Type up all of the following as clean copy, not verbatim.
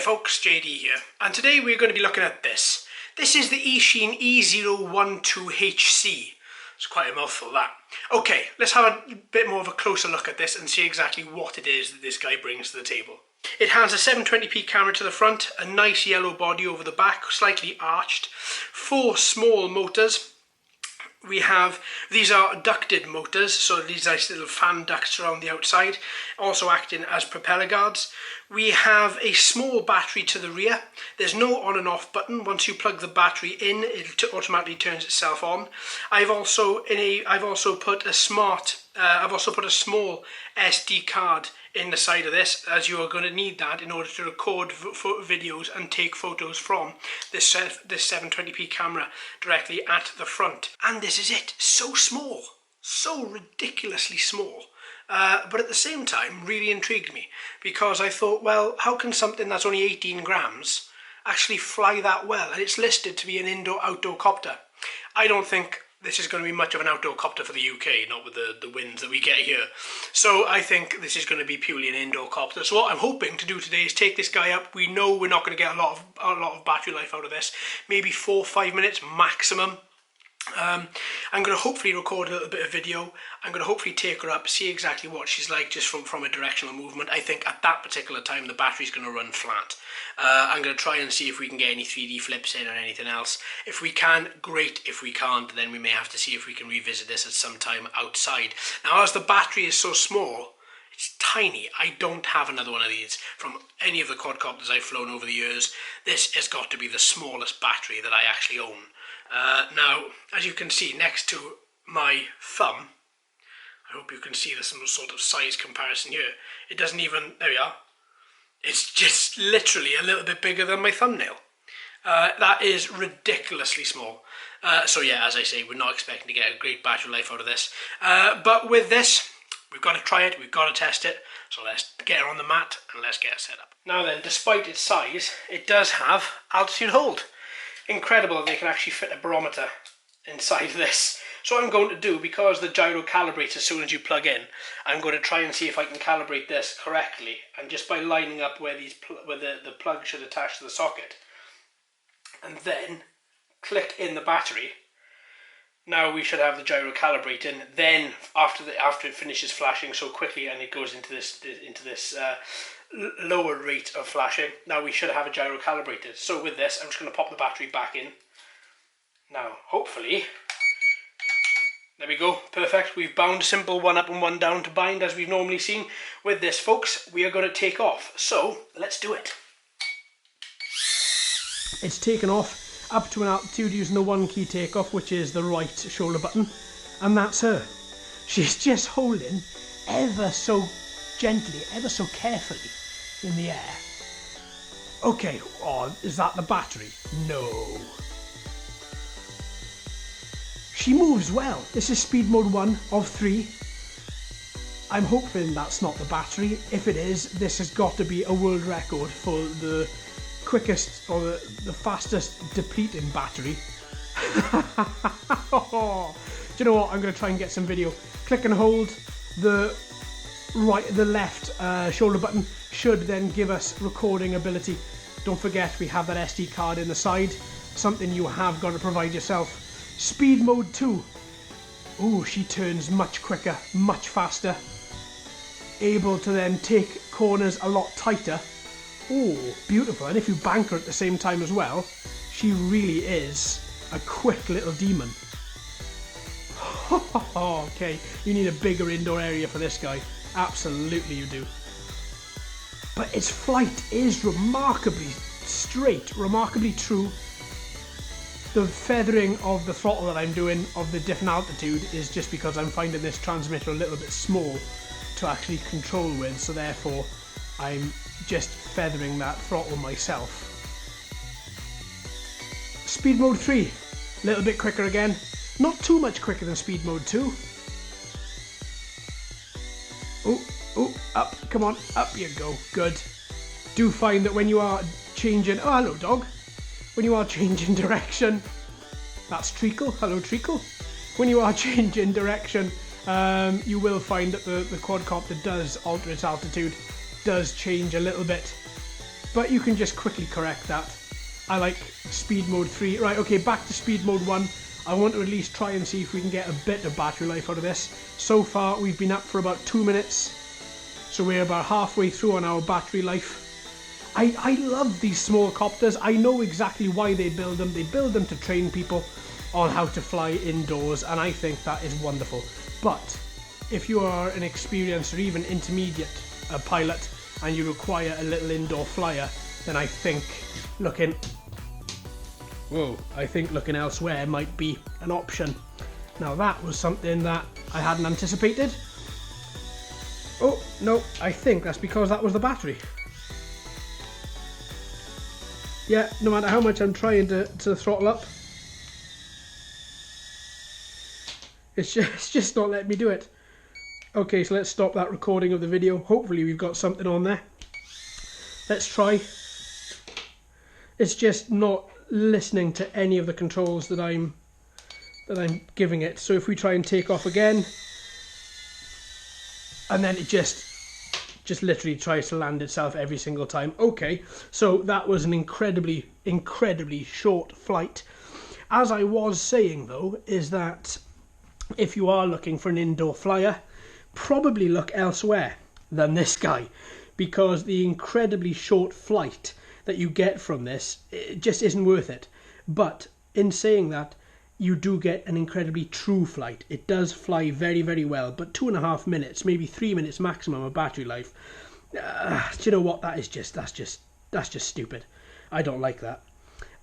Hiya folks, JD here, and today we're going to be looking at this. This is the Eachine E012HC. It's quite a mouthful, that. Okay, let's have a bit more of a closer look at this and see exactly what it is that this guy brings to the table. It has a 720p camera to the front, a nice yellow body over the back, slightly arched, 4 small motors. These are ducted motors, so these nice little fan ducts around the outside, also acting as propeller guards. We have a small battery to the rear. There's no on and off button. Once you plug the battery in, it automatically turns itself on. I've also put a small SD card in the side of this, as you are going to need that in order to record videos and take photos from this 720p camera directly at the front. And this is it. So small, so ridiculously small. But at the same time really intrigued me, because I thought, well, how can something that's only 18 grams actually fly that well? And it's listed to be an indoor-outdoor copter. I don't think this is going to be much of an outdoor copter for the UK, not with the winds that we get here. So I think this is going to be purely an indoor copter. So what I'm hoping to do today is take this guy up. We know we're not going to get a lot of battery life out of this. Maybe 4 or 5 minutes maximum. I'm going to hopefully record a little bit of video. I'm going to hopefully take her up, see exactly what she's like just from a directional movement. I think at that particular time the battery's going to run flat. I'm going to try and see if we can get any 3D flips in or anything else. If we can, great. If we can't, then we may have to see if we can revisit this at some time outside. Now, as the battery is so small, it's tiny. I don't have another one of these from any of the quadcopters I've flown over the years. This has got to be the smallest battery that I actually own. Now, as you can see next to my thumb, I hope you can see there's some sort of size comparison here. It doesn't even, there we are. It's just literally a little bit bigger than my thumbnail. That is ridiculously small. So yeah, as I say, we're not expecting to get a great battery life out of this. But with this, we've got to try it, we've got to test it. So let's get her on the mat and let's get it set up. Now then, despite its size, it does have altitude hold. Incredible that they can actually fit a barometer inside this. So what I'm going to do, because the gyro calibrates as soon as you plug in, I'm going to try and see if I can calibrate this correctly, and just by lining up where the plug should attach to the socket, and then click in the battery. Now we should have the gyro calibrating. Then after it finishes flashing so quickly and it goes into this lower rate of flashing, now we should have a gyro calibrated. So with this, I'm just going to pop the battery back in. Now hopefully, there we go, perfect. We've bound simple one up and one down to bind as we've normally seen. With this, folks, we are going to take off. So let's do it. It's taken off up to an altitude using the 1 key takeoff, which is the right shoulder button, and that's her. She's just holding ever so gently, ever so carefully in the air. Okay, oh, is that the battery? No. She moves well. This is speed mode 1 of 3. I'm hoping that's not the battery. If it is, this has got to be a world record for the quickest or the fastest depleting battery. Oh, do you know what? I'm going to try and get some video. Click and hold the left shoulder button should then give us recording ability. Don't forget, we have that SD card in the side, something you have got to provide yourself. Speed mode 2. Ooh, she turns much quicker, much faster, able to then take corners a lot tighter. Oh, beautiful. And if you bank her at the same time as well, she really is a quick little demon. Okay, you need a bigger indoor area for this guy. Absolutely you do. But its flight is remarkably straight, remarkably true. The feathering of the throttle that I'm doing of the different altitude is just because I'm finding this transmitter a little bit small to actually control with, so therefore I'm just feathering that throttle myself. Speed mode 3, a little bit quicker again. Not too much quicker than speed mode 2. Oh, up, come on, up you go, good. Do find that when you are changing, oh hello dog, when you are changing direction, that's Treacle, hello Treacle. When you are changing direction, you will find that the quadcopter does alter its altitude, does change a little bit. but you can just quickly correct that. I like speed mode 3. Right, okay, back to speed mode 1. I want to at least try and see if we can get a bit of battery life out of this. So far, we've been up for about 2 minutes, so we're about halfway through on our battery life. I love these small copters. I know exactly why they build them. They build them to train people on how to fly indoors, and I think that is wonderful. But if you are an experienced or even intermediate pilot and you require a little indoor flyer, then I think looking elsewhere might be an option. Now that was something that I hadn't anticipated. Oh no, I think that's because that was the battery. Yeah, no matter how much I'm trying to throttle up, it's just not letting me do it. Okay, so let's stop that recording of the video. Hopefully we've got something on there. Let's try. It's just not listening to any of the controls that I'm giving it. So if we try and take off again, and then it just literally tries to land itself every single time. Okay, so that was an incredibly short flight. As I was saying though, is that if you are looking for an indoor flyer, probably look elsewhere than this guy, because the incredibly short flight that you get from this, it just isn't worth it. But in saying that, you do get an incredibly true flight. It does fly very, very well, but 2.5 minutes, maybe 3 minutes maximum of battery life. Do you know what? That's just stupid. I don't like that.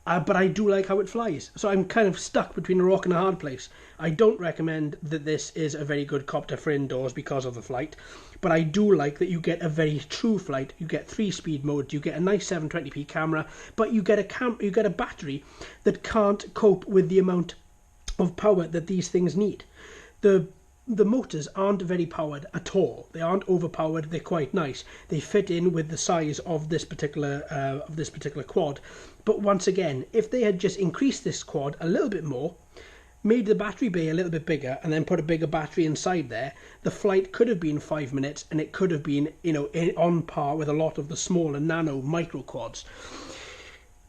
But I do like how it flies. So I'm kind of stuck between a rock and a hard place. I don't recommend that this is a very good copter for indoors because of the flight, but I do like that you get a very true flight. You get 3 speed modes, you get a nice 720p camera, but you get a battery that can't cope with the amount of power that these things need. The motors aren't very powered at all. They aren't overpowered. They're quite nice. They fit in with the size of this particular quad. But once again, if they had just increased this quad a little bit more, made the battery bay a little bit bigger, and then put a bigger battery inside there, the flight could have been 5 minutes, and it could have been, on par with a lot of the smaller nano micro quads.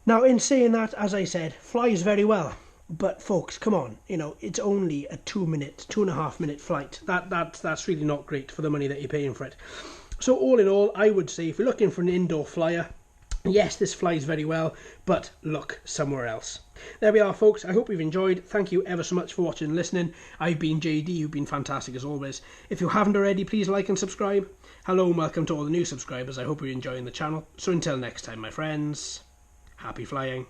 Now, in saying that, as I said, flies very well. But folks, come on, it's only a 2.5 minute flight. That's really not great for the money that you're paying for it. So all in all, I would say if you're looking for an indoor flyer, yes, this flies very well, but look somewhere else. There we are, folks. I hope you've enjoyed. Thank you ever so much for watching and listening. I've been JD. You've been fantastic as always. If you haven't already, please like and subscribe. Hello and welcome to all the new subscribers. I hope you're enjoying the channel. So until next time, my friends, happy flying.